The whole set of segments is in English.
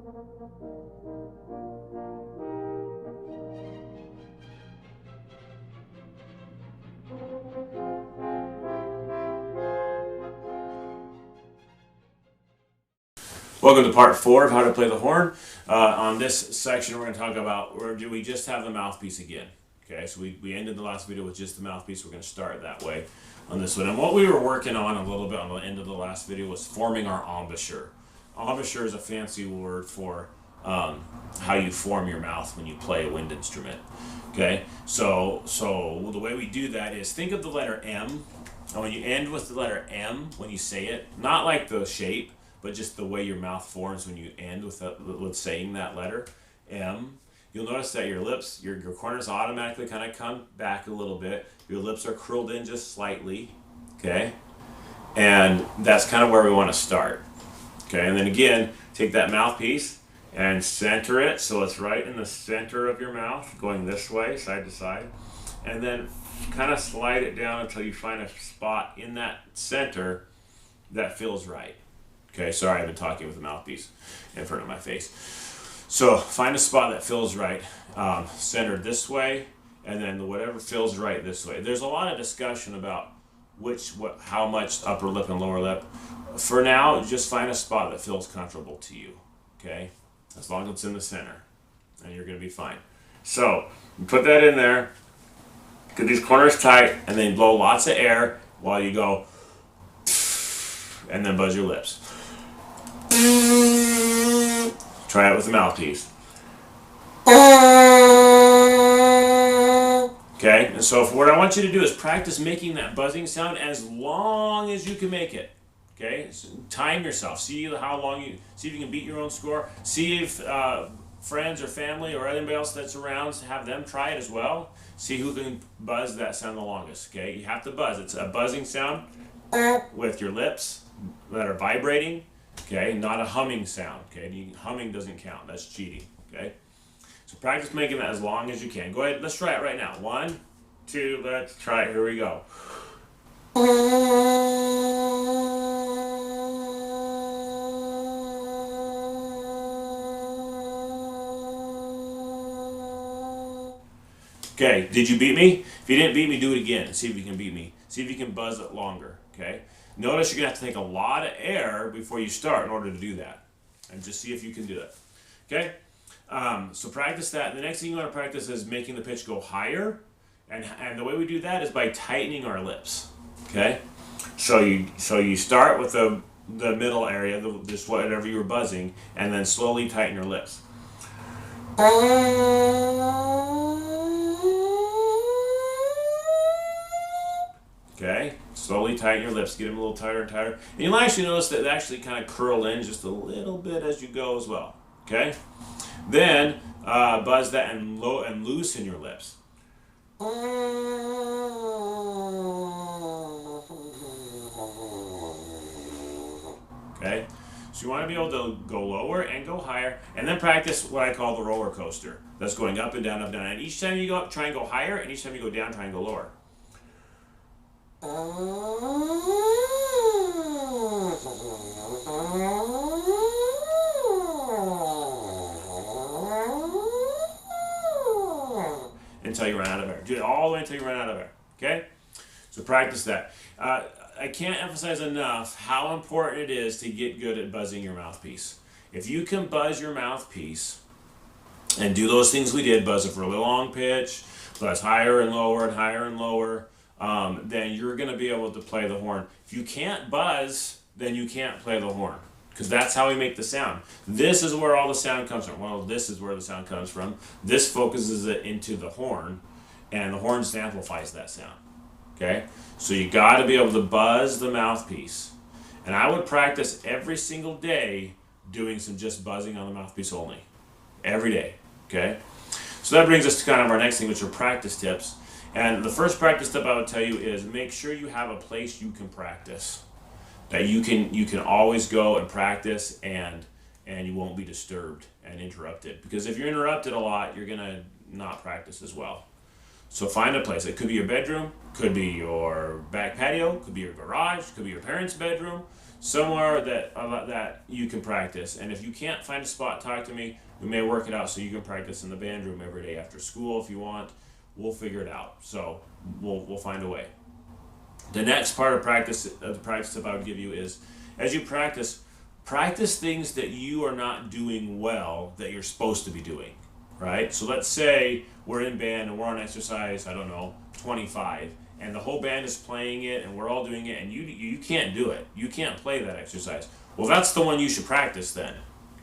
Welcome to part 4 of how to play the horn. On this section, we're going to talk about where do we just have the mouthpiece again. Okay, so we ended the last video with just the mouthpiece. We're going to start that way on this one. And what we were working on a little bit on the end of the last video was forming our embouchure. Embouchure is a fancy word for how you form your mouth when you play a wind instrument. Okay, so the way we do that is think of the letter M. And when you end with the letter M, when you say it, not like the shape, but just the way your mouth forms when you end with saying that letter, M, you'll notice that your lips, your corners automatically kind of come back a little bit. Your lips are curled in just slightly, okay? And that's kind of where we want to start, okay? And then again, take that mouthpiece and center it so it's right in the center of your mouth, going this way, side to side. And then kind of slide it down until you find a spot in that center that feels right. Okay, sorry, I've been talking with the mouthpiece in front of my face. So find a spot that feels right, centered this way, and then whatever feels right this way. There's a lot of discussion about how much upper lip and lower lip. For now, just find a spot that feels comfortable to you. Okay, as long as it's in the center, and you're going to be fine. So you put that in there, get these corners tight, and then blow lots of air while you go, and then buzz your lips. Try it with the mouthpiece. Okay, and so what I want you to do is practice making that buzzing sound as long as you can make it. Okay, so time yourself. See how long see if you can beat your own score. See if friends or family or anybody else that's around, have them try it as well. See who can buzz that sound the longest. Okay, you have to buzz. It's a buzzing sound with your lips that are vibrating. Okay, not a humming sound. Okay, humming doesn't count. That's cheating. Okay, so practice making that as long as you can. Go ahead. Let's try it right now. 1, 2. Let's try it. Here we go. Okay, did you beat me? If you didn't beat me, do it again. See if you can beat me. See if you can buzz it longer. Okay. Notice you're going to have to take a lot of air before you start in order to do that. And just see if you can do it. Okay? So practice that. The next thing you want to practice is making the pitch go higher. And the way we do that is by tightening our lips. Okay? So you start with the middle area, just whatever you were buzzing, and then slowly tighten your lips. Okay, slowly tighten your lips, get them a little tighter and tighter. And you'll actually notice that they actually kind of curl in just a little bit as you go as well. Okay, then buzz that and loosen your lips. Okay, so you want to be able to go lower and go higher, and then practice what I call the roller coaster. That's going up and down, up and down. And each time you go up, try and go higher, and each time you go down, try and go lower. Until you run out of air. Do it all the way until you run out of air. Okay? So practice that. I can't emphasize enough how important it is to get good at buzzing your mouthpiece. If you can buzz your mouthpiece and do those things we did, buzz a really long pitch, buzz higher and lower and higher and lower, then you're going to be able to play the horn. If you can't buzz, then you can't play the horn, because that's how we make the sound. This is where all the sound comes from. Well, this is where the sound comes from. This focuses it into the horn, and the horn just amplifies that sound. Okay? So you got to be able to buzz the mouthpiece. And I would practice every single day doing some just buzzing on the mouthpiece only. Every day. Okay? So that brings us to kind of our next thing, which are practice tips. And the first practice tip I would tell you is make sure you have a place you can practice. That you can always go and practice, and you won't be disturbed and interrupted. Because if you're interrupted a lot, you're going to not practice as well. So find a place. It could be your bedroom, could be your back patio, could be your garage, could be your parents' bedroom. somewhere that you can practice. And if you can't find a spot, talk to me. We may work it out so you can practice in the band room every day after school if you want. We'll figure it out. So we'll find a way. The next part of the practice tip I would give you is, as you practice things that you are not doing well that you're supposed to be doing, right? So let's say we're in band and we're on exercise, I don't know, 25, and the whole band is playing it and we're all doing it, and you can't do it. You can't play that exercise. Well, that's the one you should practice then,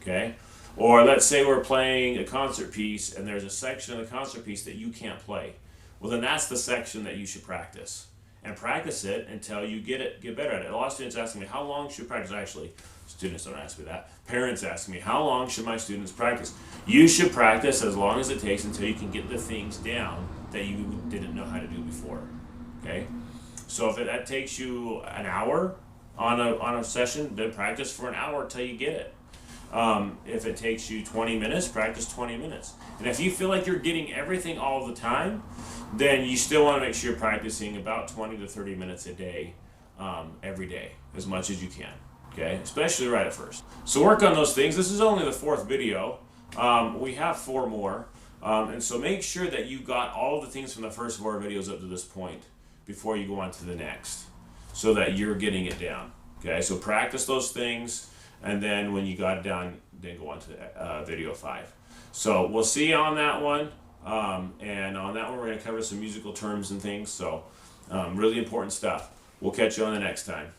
okay? Or let's say we're playing a concert piece and there's a section of the concert piece that you can't play. Well, then that's the section that you should practice. And practice it until you get better at it. A lot of students ask me, how long should practice? Actually, students don't ask me that. Parents ask me, how long should my students practice? You should practice as long as it takes until you can get the things down that you didn't know how to do before. Okay? So if that takes you an hour on a session, then practice for an hour until you get it. If it takes you 20 minutes, practice 20 minutes. And if you feel like you're getting everything all the time, then you still want to make sure you're practicing about 20 to 30 minutes a day, every day, as much as you can, okay? Especially right at first. So work on those things. This is only the 4th video. We have 4 more. And so make sure that you got all the things from the first 4 videos up to this point before you go on to the next, so that you're getting it down, okay? So practice those things, and then when you got it down, then go on to video 5. So we'll see you on that one. And on that one, we're going to cover some musical terms and things. So really important stuff. We'll catch you on the next time.